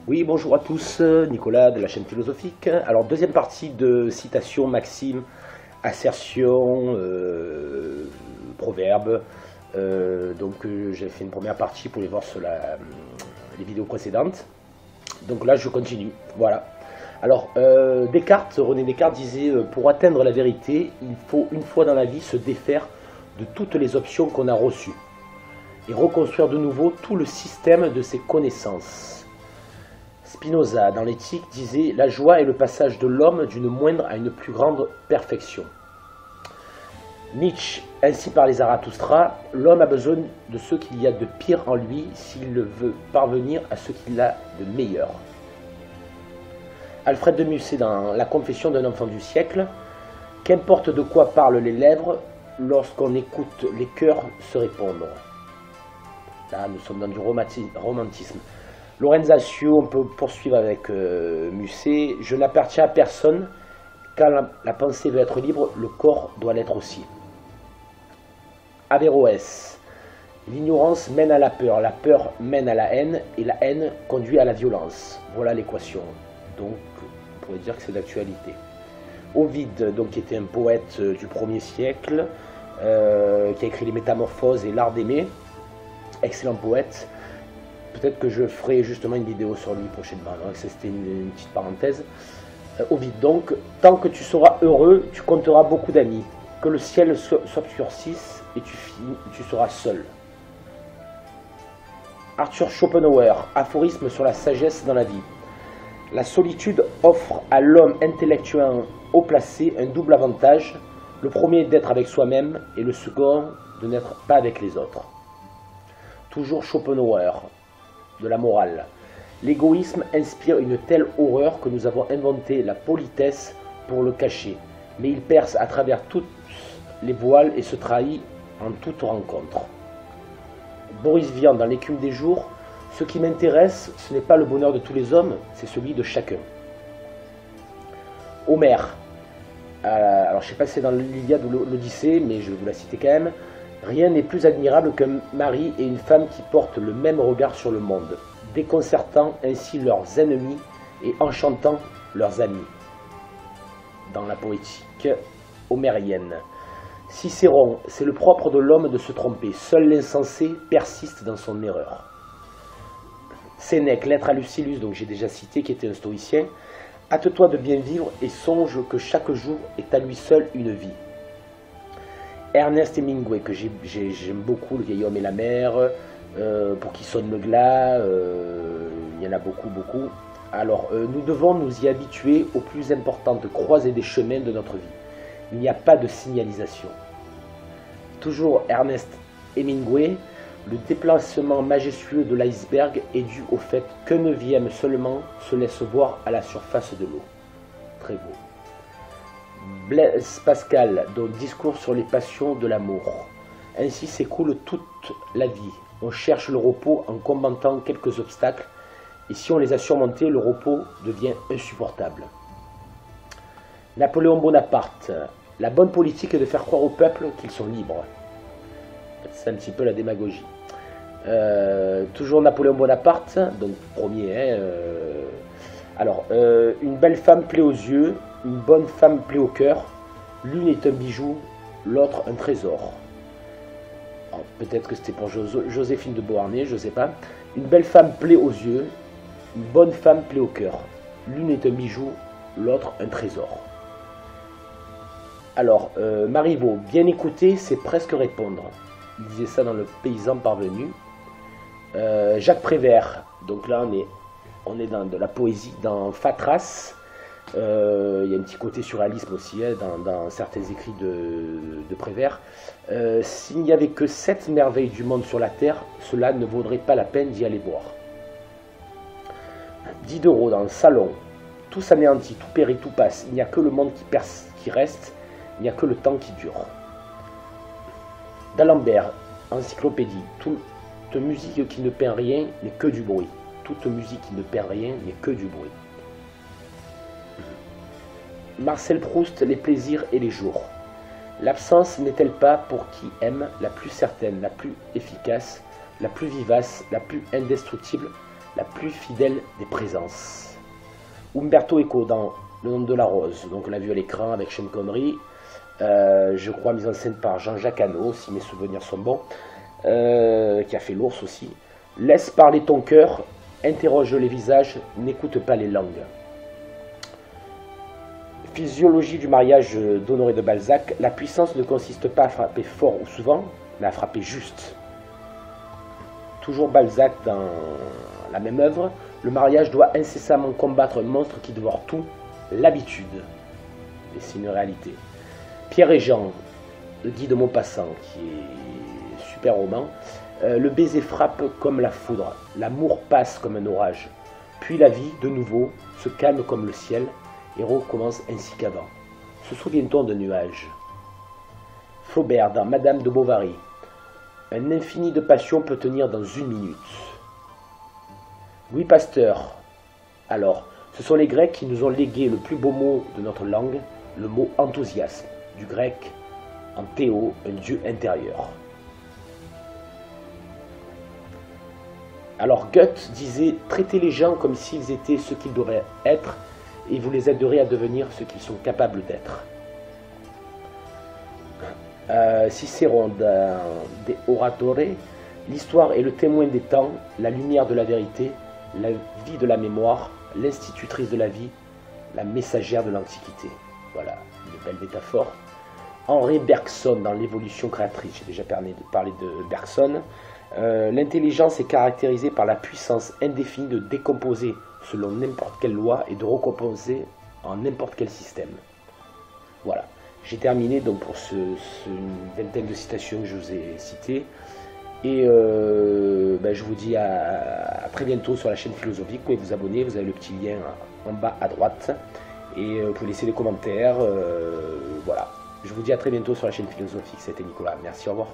Oui, bonjour à tous, Nicolas de la chaîne philosophique. Alors, deuxième partie de citation, maxime, assertion, proverbe. J'ai fait une première partie pour les voir sur les vidéos précédentes. Donc là, je continue. Voilà. Alors, René Descartes disait pour atteindre la vérité, il faut une fois dans la vie se défaire de toutes les options qu'on a reçues et reconstruire de nouveau tout le système de ses connaissances. Spinoza, dans l'Éthique, disait « La joie est le passage de l'homme d'une moindre à une plus grande perfection ». Nietzsche, ainsi parlait Zarathustra, « L'homme a besoin de ce qu'il y a de pire en lui s'il veut parvenir à ce qu'il a de meilleur ». Alfred de Musset, dans La confession d'un enfant du siècle, « Qu'importe de quoi parlent les lèvres, lorsqu'on écoute les cœurs se répondre ». Là, nous sommes dans du romantisme. Lorenzaccio, on peut poursuivre avec Musset. Je n'appartiens à personne. Quand la pensée veut être libre, le corps doit l'être aussi. Averroès. L'ignorance mène à la peur mène à la haine, et la haine conduit à la violence. Voilà l'équation. Donc, on pourrait dire que c'est d'actualité. Ovide, donc, qui était un poète du 1er siècle, qui a écrit les Métamorphoses et l'Art d'aimer. Excellent poète. Peut-être que je ferai justement une vidéo sur lui prochainement. C'était une petite parenthèse. Ovide, donc, tant que tu seras heureux, tu compteras beaucoup d'amis. Que le ciel s'obscurcisse et tu seras seul. Arthur Schopenhauer, aphorisme sur la sagesse dans la vie. La solitude offre à l'homme intellectuellement haut placé un double avantage. Le premier d'être avec soi-même et le second de n'être pas avec les autres. Toujours Schopenhauer. De la morale. L'égoïsme inspire une telle horreur que nous avons inventé la politesse pour le cacher, mais il perce à travers toutes les voiles et se trahit en toute rencontre. Boris Vian, dans l'Écume des jours, ce qui m'intéresse, ce n'est pas le bonheur de tous les hommes, c'est celui de chacun. Homère, alors je ne sais pas si c'est dans l'Iliade ou l'Odyssée, mais je vais vous la citer quand même. Rien n'est plus admirable qu'un mari et une femme qui portent le même regard sur le monde, déconcertant ainsi leurs ennemis et enchantant leurs amis. Dans la poétique homérienne. Cicéron, c'est le propre de l'homme de se tromper, seul l'insensé persiste dans son erreur. Sénèque, lettre à Lucilius, donc j'ai déjà cité, qui était un stoïcien. Hâte-toi de bien vivre et songe que chaque jour est à lui seul une vie. Ernest Hemingway, que j'aime beaucoup, Le vieil homme et la mer, Pour qui sonne le glas, il y en a beaucoup. Alors, nous devons nous y habituer aux plus importantes croisées des chemins de notre vie. Il n'y a pas de signalisation. Toujours Ernest Hemingway, le déplacement majestueux de l'iceberg est dû au fait qu'un neuvième seulement se laisse voir à la surface de l'eau. Très beau. Blaise Pascal, dont discours sur les passions de l'amour. Ainsi s'écoule toute la vie. On cherche le repos en combattant quelques obstacles, et si on les a surmontés, le repos devient insupportable. Napoléon Bonaparte, la bonne politique est de faire croire au peuple qu'ils sont libres. C'est un petit peu la démagogie. Toujours Napoléon Bonaparte, donc premier. Une belle femme plaît aux yeux. Une bonne femme plaît au cœur, l'une est un bijou, l'autre un trésor. Peut-être que c'était pour Joséphine de Beauharnais, je ne sais pas. Une belle femme plaît aux yeux, une bonne femme plaît au cœur. L'une est un bijou, l'autre un trésor. Alors, Marivaux, bien écouter, c'est presque répondre. Il disait ça dans Le Paysan parvenu. Jacques Prévert, donc là on est dans de la poésie, dans Phaedrus. Il y a un petit côté surréalisme aussi dans certains écrits de Prévert. S'il n'y avait que 7 merveilles du monde sur la terre, cela ne vaudrait pas la peine d'y aller boire. Diderot dans le Salon. Tout s'anéantit, tout périt, tout passe. Il n'y a que le monde qui reste, il n'y a que le temps qui dure. D'Alembert, Encyclopédie. Toute musique qui ne peint rien n'est que du bruit. Toute musique qui ne peint rien n'est que du bruit. Marcel Proust, Les plaisirs et les jours. L'absence n'est-elle pas, pour qui aime, la plus certaine, la plus efficace, la plus vivace, la plus indestructible, la plus fidèle des présences. Umberto Eco dans Le nom de la rose, donc on l'a vu à l'écran avec Sean Connery, je crois mise en scène par Jean-Jacques Hano, si mes souvenirs sont bons, qui a fait l'ours aussi. Laisse parler ton cœur, interroge les visages, n'écoute pas les langues. Physiologie du mariage d'Honoré de Balzac, la puissance ne consiste pas à frapper fort ou souvent, mais à frapper juste. Toujours Balzac dans la même œuvre, le mariage doit incessamment combattre un monstre qui dévore tout, l'habitude. Et c'est une réalité. Pierre et Jean, de Guy de Maupassant, qui est super roman. Le baiser frappe comme la foudre, l'amour passe comme un orage. Puis la vie, de nouveau, se calme comme le ciel, et recommence ainsi qu'avant. Se souvient-on de nuages? Flaubert dans Madame de Bovary. Un infini de passion peut tenir dans une minute. Louis Pasteur. Alors, ce sont les Grecs qui nous ont légué le plus beau mot de notre langue, le mot enthousiasme, du grec anthéo, un dieu intérieur. Alors Goethe disait « Traitez les gens comme s'ils étaient ce qu'ils devraient être, et vous les aiderez à devenir ce qu'ils sont capables d'être. » Cicéron dans De Oratore, l'histoire est le témoin des temps, la lumière de la vérité, la vie de la mémoire, l'institutrice de la vie, la messagère de l'Antiquité. Voilà, une belle métaphore. Henri Bergson dans l'évolution créatrice, j'ai déjà parlé de Bergson. L'intelligence est caractérisée par la puissance indéfinie de décomposer selon n'importe quelle loi et de recomposer en n'importe quel système. Voilà. J'ai terminé donc pour une vingtaine de citations que je vous ai citées. Et je vous dis à très bientôt sur la chaîne Philosophique. Vous pouvez vous abonner, vous avez le petit lien en bas à droite. Et vous pouvez laisser des commentaires. Voilà. Je vous dis à très bientôt sur la chaîne Philosophique. C'était Nicolas. Merci, au revoir.